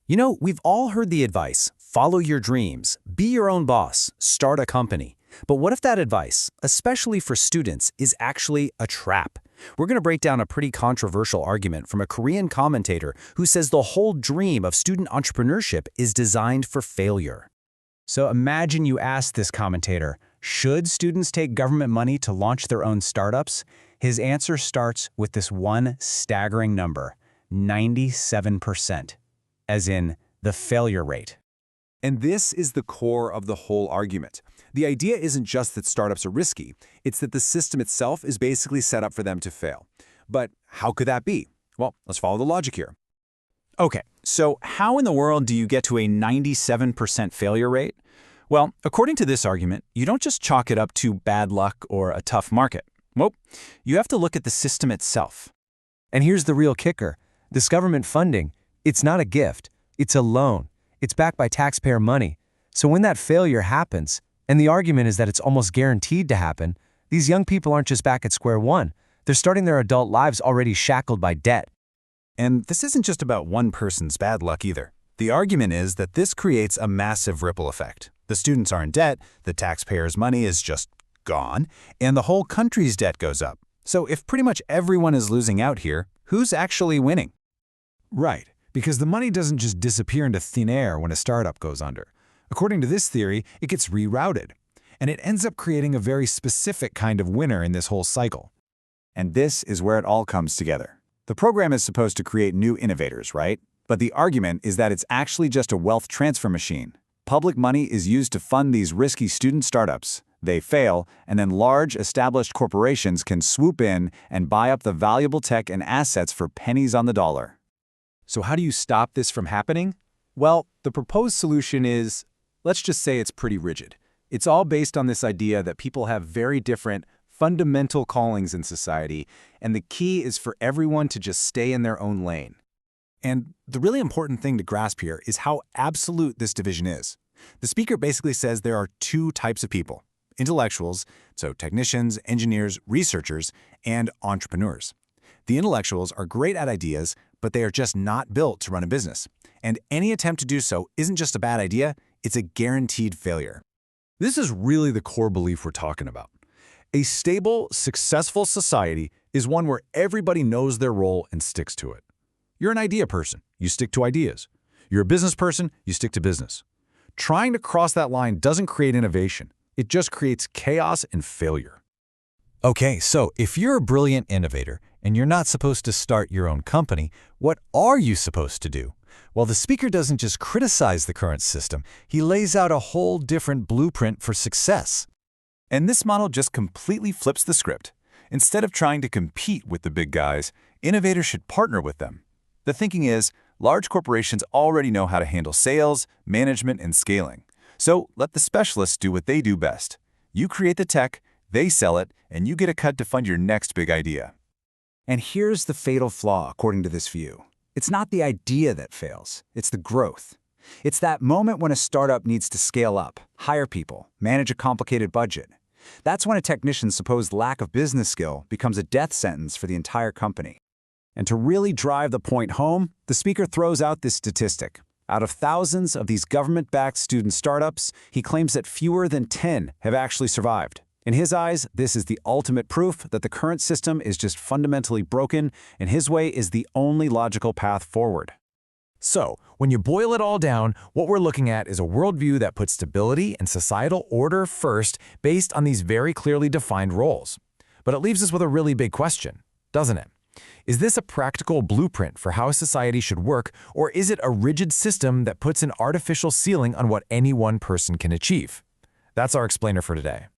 You know, we've all heard the advice, follow your dreams, be your own boss, start a company. But what if that advice, especially for students, is actually a trap? We're going to break down a pretty controversial argument from a Korean commentator who says the whole dream of student entrepreneurship is designed for failure. So imagine you ask this commentator, should students take government money to launch their own startups? His answer starts with this one staggering number, 97%, as in the failure rate. And this is the core of the whole argument. The idea isn't just that startups are risky, it's that the system itself is basically set up for them to fail. But how could that be? Well, let's follow the logic here. Okay, so how in the world do you get to a 97% failure rate? Well, according to this argument, you don't just chalk it up to bad luck or a tough market. Well, you have to look at the system itself. And here's the real kicker. This government funding, it's not a gift, it's a loan. It's backed by taxpayer money. So when that failure happens, and the argument is that it's almost guaranteed to happen, these young people aren't just back at square one. They're starting their adult lives already shackled by debt. And this isn't just about one person's bad luck either. The argument is that this creates a massive ripple effect. The students are in debt, the taxpayers' money is just gone, and the whole country's debt goes up. So if pretty much everyone is losing out here, who's actually winning? Right, because the money doesn't just disappear into thin air when a startup goes under. According to this theory, it gets rerouted, and it ends up creating a very specific kind of winner in this whole cycle. And this is where it all comes together. The program is supposed to create new innovators, right? But the argument is that it's actually just a wealth transfer machine. Public money is used to fund these risky student startups. They fail, and then large, established corporations can swoop in and buy up the valuable tech and assets for pennies on the dollar. So how do you stop this from happening? Well, the proposed solution is, let's just say it's pretty rigid. It's all based on this idea that people have very different, fundamental callings in society, and the key is for everyone to just stay in their own lane. And the really important thing to grasp here is how absolute this division is. The speaker basically says there are two types of people: intellectuals, so technicians, engineers, researchers, and entrepreneurs. The intellectuals are great at ideas, but they are just not built to run a business. And any attempt to do so isn't just a bad idea, it's a guaranteed failure. This is really the core belief we're talking about. A stable, successful society is one where everybody knows their role and sticks to it. You're an idea person, you stick to ideas. You're a business person, you stick to business. Trying to cross that line doesn't create innovation. It just creates chaos and failure. Okay, so if you're a brilliant innovator and you're not supposed to start your own company, what are you supposed to do? Well, the speaker doesn't just criticize the current system, he lays out a whole different blueprint for success. And this model just completely flips the script. Instead of trying to compete with the big guys, innovators should partner with them. The thinking is, large corporations already know how to handle sales, management, and scaling. So let the specialists do what they do best. You create the tech, they sell it, and you get a cut to fund your next big idea. And here's the fatal flaw, according to this view. It's not the idea that fails, it's the growth. It's that moment when a startup needs to scale up, hire people, manage a complicated budget. That's when a technician's supposed lack of business skill becomes a death sentence for the entire company. And to really drive the point home, the speaker throws out this statistic. Out of thousands of these government-backed student startups, he claims that fewer than 10 have actually survived. In his eyes, this is the ultimate proof that the current system is just fundamentally broken, and his way is the only logical path forward. So, when you boil it all down, what we're looking at is a worldview that puts stability and societal order first based on these very clearly defined roles. But it leaves us with a really big question, doesn't it? Is this a practical blueprint for how society should work, or is it a rigid system that puts an artificial ceiling on what any one person can achieve? That's our explainer for today.